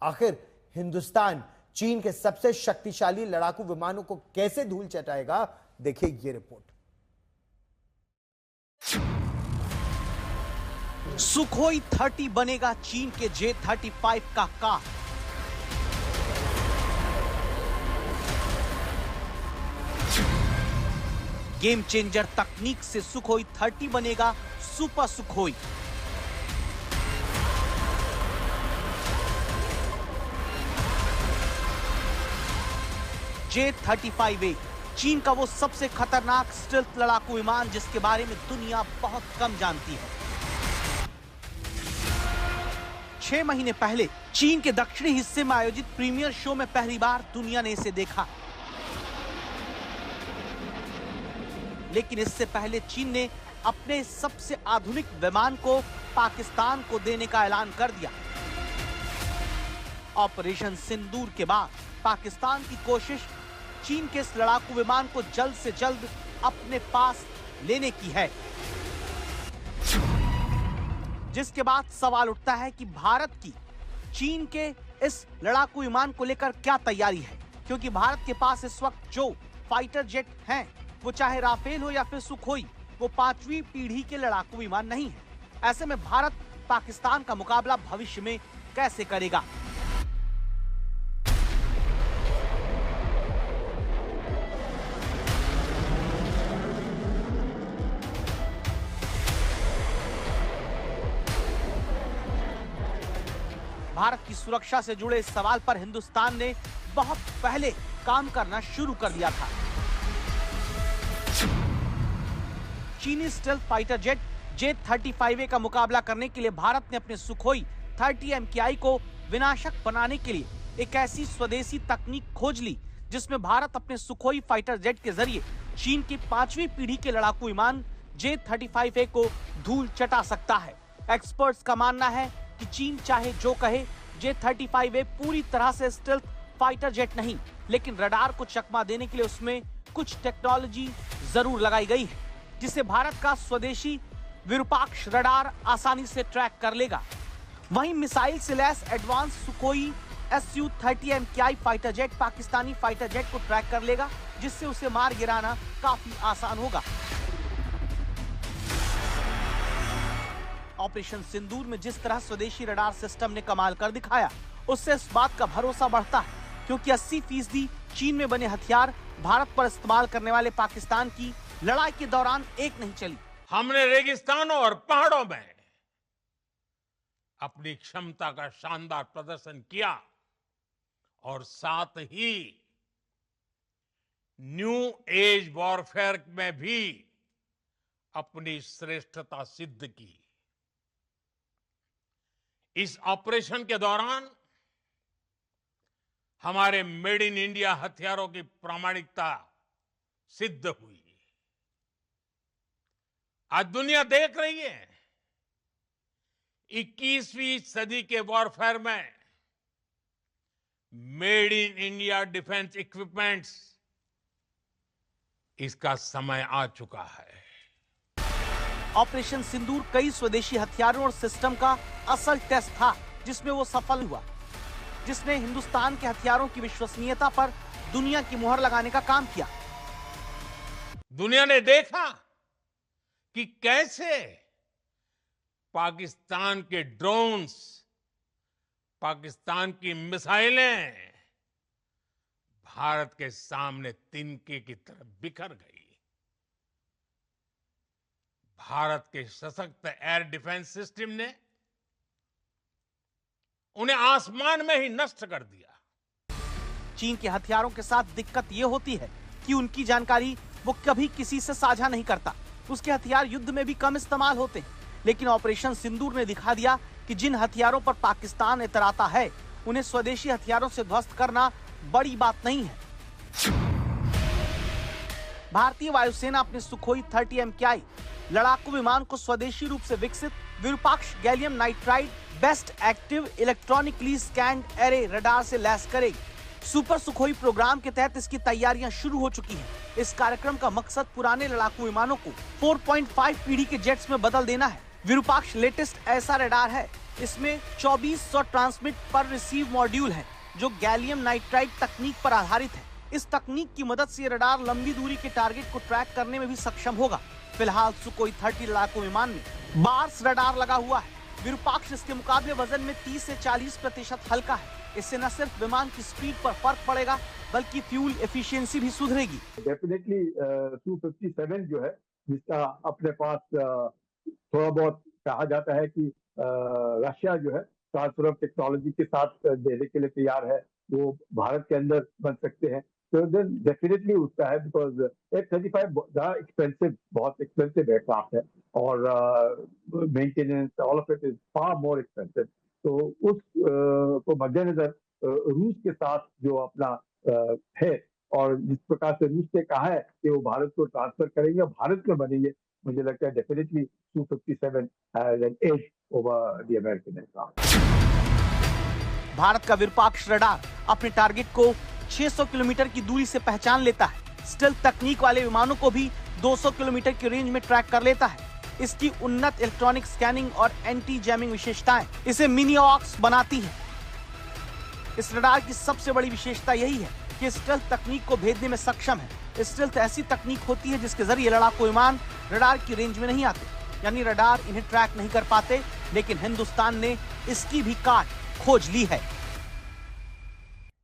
आखिर हिंदुस्तान चीन के सबसे शक्तिशाली लड़ाकू विमानों को कैसे धूल चटाएगा, देखिए ये रिपोर्ट। सुखोई 30 बनेगा चीन के J-35 का कार। गेम चेंजर तकनीक से सुखोई 30 बनेगा सुपर सुखोई। J-35A चीन का वो सबसे खतरनाक स्टेल्थ लड़ाकू विमान जिसके बारे में दुनिया बहुत कम जानती है। 6 महीने पहले चीन के दक्षिणी हिस्से में आयोजित प्रीमियर शो में पहली बार दुनिया ने इसे देखा। लेकिन इससे पहले चीन ने अपने सबसे आधुनिक विमान को पाकिस्तान को देने का ऐलान कर दिया। ऑपरेशन सिंदूर के बाद पाकिस्तान की कोशिश चीन के इस लड़ाकू विमान को जल्द से जल्द अपने पास लेने की है, जिसके बाद सवाल उठता है कि भारत की चीन के इस लड़ाकू विमान को लेकर क्या तैयारी है, क्योंकि भारत के पास इस वक्त जो फाइटर जेट हैं, वो चाहे राफेल हो या फिर सुखोई, वो 5वीं पीढ़ी के लड़ाकू विमान नहीं है। ऐसे में भारत पाकिस्तान का मुकाबला भविष्य में कैसे करेगा? भारत की सुरक्षा से जुड़े इस सवाल पर हिंदुस्तान ने बहुत पहले काम करना शुरू कर दिया था। चीनी स्टेल्थ फाइटर जेट J-35A का मुकाबला करने के लिए भारत ने अपने सुखोई 30 MKI को विनाशक बनाने के लिए एक ऐसी स्वदेशी तकनीक खोज ली जिसमें भारत अपने सुखोई फाइटर जेट के जरिए चीन की 5वीं पीढ़ी के लड़ाकू विमान J-35A को धूल चटा सकता है। एक्सपर्ट्स का मानना है कि चीन चाहे जो कहे, J-35A पूरी तरह से स्टेल्थ फाइटर जेट नहीं, लेकिन रडार को चकमा देने के लिए उसमें कुछ टेक्नोलॉजी जरूर लगाई गई है, जिसे भारत का स्वदेशी विरूपाक्ष रडार आसानी से ट्रैक कर लेगा। वहीं मिसाइल से लैस advance Sukhoi Su-30 MKI fighter jet Pakistani fighter jet को ट्रैक कर लेगा, जिससे उसे मार गिराना काफी आसान होगा। ऑपरेशन सिंदूर में जिस तरह स्वदेशी रडार सिस्टम ने कमाल कर दिखाया, उससे इस बात का भरोसा बढ़ता है, क्योंकि 80% चीन में बने हथियार भारत पर इस्तेमाल करने वाले पाकिस्तान की लड़ाई के दौरान एक नहीं चली। हमने रेगिस्तानों और पहाड़ों में अपनी क्षमता का शानदार प्रदर्शन किया और साथ ही न्यू एज वॉरफेयर में भी अपनी श्रेष्ठता सिद्ध की। इस ऑपरेशन के दौरान हमारे मेड इन इंडिया हथियारों की प्रामाणिकता सिद्ध हुई। आज दुनिया देख रही है 21वीं सदी के वॉरफेयर में made in India defence equipments, इसका समय आ चुका है। ऑपरेशन सिंदूर कई स्वदेशी हथियारों और सिस्टम का असल टेस्ट था, जिसमें वो सफल हुआ, जिसने हिंदुस्तान के हथियारों की विश्वसनीयता पर दुनिया की मुहर लगाने का काम किया। दुनिया ने देखा कि कैसे पाकिस्तान के ड्रोन्स, पाकिस्तान की मिसाइलें भारत के सामने तिनके की तरह बिखर गई। भारत के सशक्त एयर डिफेंस सिस्टम ने उन्हें आसमान में ही नष्ट कर दिया। चीन के हथियारों के साथ दिक्कत यह होती है कि उनकी जानकारी वो कभी किसी से साझा नहीं करता। उसके हथियार युद्ध में भी कम इस्तेमाल होते हैं, लेकिन ऑपरेशन सिंदूर ने दिखा दिया कि जिन हथियारों पर पाकिस्तान इतराता है, उन्हें स्वदेशी हथियारों से ध्वस्त करना बड़ी बात नहीं है। भारतीय वायुसेना अपने सुखोई 30 MKI लड़ाकू विमान को स्वदेशी रूप से विकसित Virupaksha gallium nitride best active electronically scanned array radar से लैस करेगी। सुपर सुखोई प्रोग्राम के तहत इसकी तैयारियां शुरू हो चुकी हैं। इस कार्यक्रम का मकसद पुराने लड़ाकू विमानों को 4.5 पीढ़ी के जेट्स में बदल देना है। विरूपाक्ष लेटेस्ट ऐसा रडार है इसमें 2400 ट्रांसमिट पर रिसीव मॉड्यूल है जो गैलियम नाइट्राइड तकनीक पर आधारित है। इस तकनीक की मदद से रडार लंबी दूरी के टारगेट को ट्रैक करने में भी सक्षम होगा। फिलहाल सुकोई 30 लड़ाकू विमान में बार्स रडार लगा हुआ है। विरूपाक्ष इसके मुकाबले वजन में 30 से 40% हल्का है। इससे न सिर्फ विमान की स्पीड पर फर्क पड़ेगा बल्कि फ्यूल एफिशिएंसी भी सुधरेगी। डेफिनेटली Su-57 जो है, जिसका अपने पास थोड़ा बहुत कहा जाता है कि रशिया जो है ट्रांसफर ऑफ टेक्नोलॉजी के साथ देने के लिए तैयार है, वो भारत के अंदर बन सकते हैं, तो देन डेफिनेटली उसका है, बिकॉज F-35 बहुत एक्सपेंसिव एयरक्राफ्ट है और maintenance all of it is far more expensive. तो उस को मद्देनजर रूस के साथ जो अपना है और जिस प्रकार से रूस ने कहा है कि वो भारत को ट्रांसफर करेंगे और भारत में बनेंगे, मुझे लगता है definitely Su-57 has an edge over the American aircraft. Bharat का विरूपाक्ष रडार अपने टारगेट को 600 किलोमीटर की दूरी से पहचान लेता है। स्टेल्थ तकनीक वाले विमानों को भी 200 किलोमीटर की रेंज में ट्रैक कर लेता है। इसकी उन्नत इलेक्ट्रॉनिक स्कैनिंग और एंटी जैमिंग विशेषताएं इसे मिनी ऑक्स बनाती है। इस रडार की सबसे बड़ी विशेषता यही है कि स्टेल्थ तकनीक को भेदने में सक्षम है। स्टेल्थ ऐसी तकनीक होती है जिसके जरिए लड़ाकू विमान रडार की रेंज में नहीं आते, यानी रडार इन्हें ट्रैक नहीं कर पाते, लेकिन हिंदुस्तान ने इसकी भी काट खोज ली है।